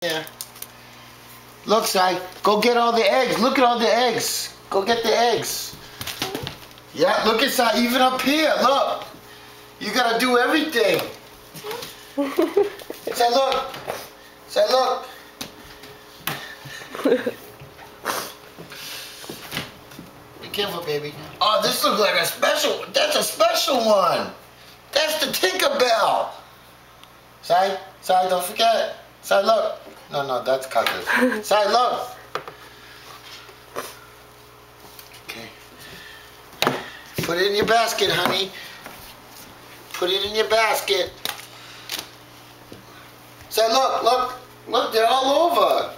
Yeah. Look, Si, go get all the eggs. Look at all the eggs. Go get the eggs. Yeah, look at Si, even up here, look. You gotta do everything. Say, look. Say, look. Be careful, baby. Oh, this looks like a special, that's a special one. That's the Tinkerbell. Si, don't forget. Si, look. No, that's Cuckers. Si, look. Okay. Put it in your basket, honey. Put it in your basket. Si, look, they're all over.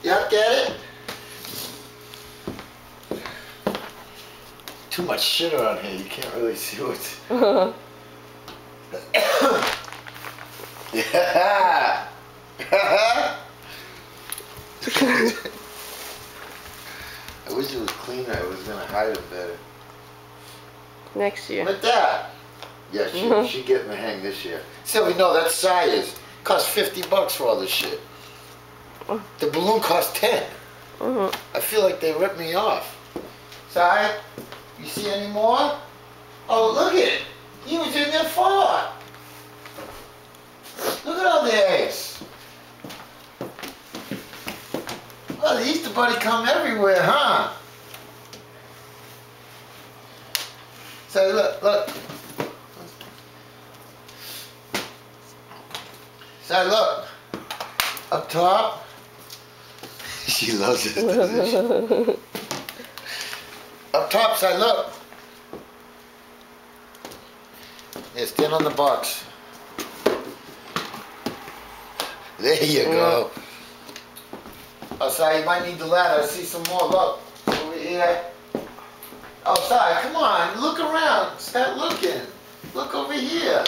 Yeah, get it? Too much shit around here, you can't really see what's... Yeah! I wish it was cleaner, I was gonna hide it better. Next year. Like that? Yeah, she getting the hang this year. Sylvie, no, that's size. Cost $50 for all this shit. The balloon cost 10. I feel like they ripped me off. Si, you see any more? Oh, look at it. He was in there for. Look at all the eggs. Well, the Easter Bunny come everywhere, huh? So look. So look. Up top. She loves this position. Up top, side, look. Yeah, stand on the box. There you go. Oh, sorry, you might need the ladder. I see some more. Look, over here. Oh, sorry, come on. Look around. Start looking. Look over here.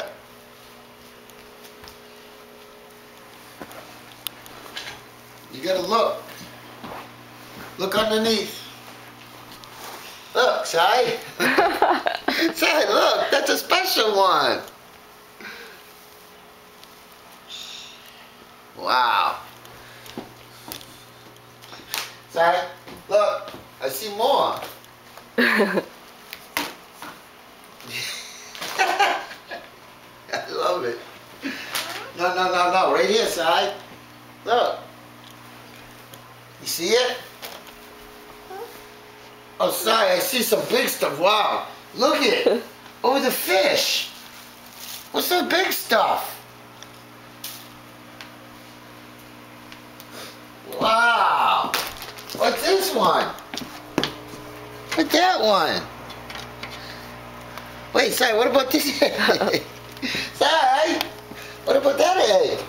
You gotta look. Look underneath. Look, Shai. Shai, look, that's a special one. Wow. Shai, look, I see more. I love it. No, right here, Shai. Look. You see it? Oh, sorry, I see some big stuff. Wow. Look at it. Oh, the fish. What's the big stuff? Wow. What's this one? What's that one? Wait, Si, what about this egg? Si, what about that egg?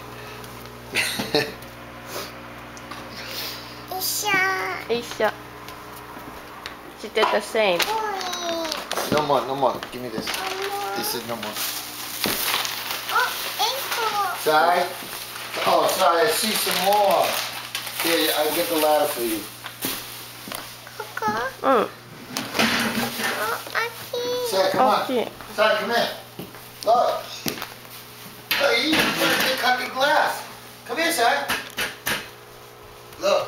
Isha. She did the same. No more. Give me this. This is no more. Sorry? Oh, sorry, I see some more. Here, I'll get the ladder for you. Sorry, come on. Sorry, come in. Look. Look, you even put it in the cup of glass. Come here, son. Look.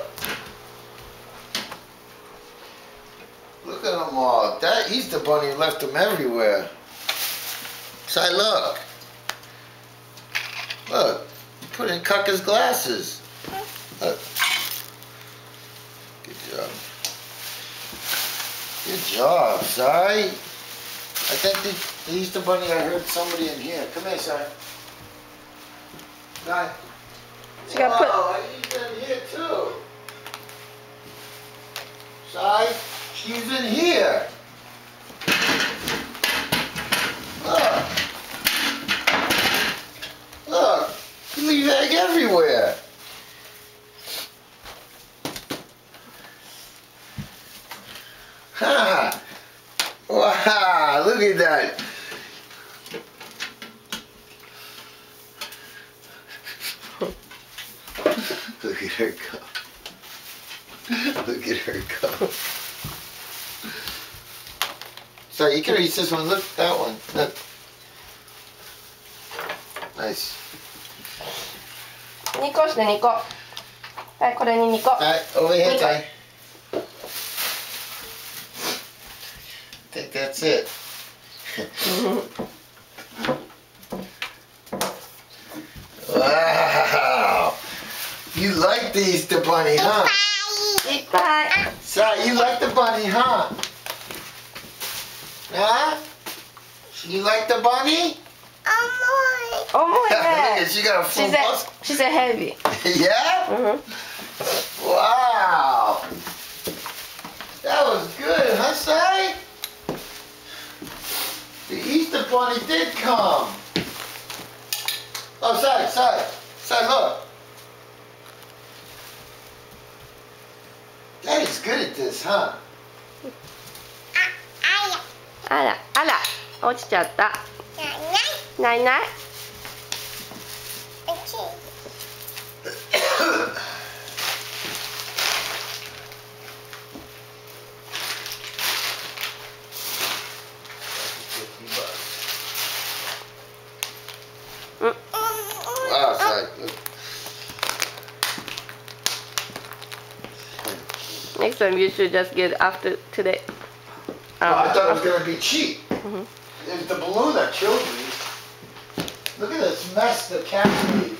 Look at them all. That Easter Bunny left them everywhere. So look. Look. Put in Cucker's glasses. Look. Good job. Good job, Si. I think the Easter Bunny, I heard somebody in here. Come here, Si. Si. She got put. Oh, he's in here too. Si. She's in here. Look. Look. You leave egg everywhere. Ha! Wow, look at that. Look at her go. Look at her go. So you can reach this one. Look, that one. Look. Nice. 2個して2個。はい、これに2個。Alright, over here, Nico. Ty. I think that's it. Wow. You like the Easter Bunny, huh? いっぱい。Sai, you like the bunny, huh? Huh? You like the bunny? 重い Look ね。 at she got a full bus. She's a heavy. Yeah? Wow. That was good, huh, Sai? The Easter Bunny did come. Oh, Sai, look. Daddy's good at this, huh? あら、あら、落ちちゃった。ないない。Wow, Sai. Next time you should just get after today. Oh, I thought it was gonna be cheap. It was the balloon that killed me. Look at this mess the cats made.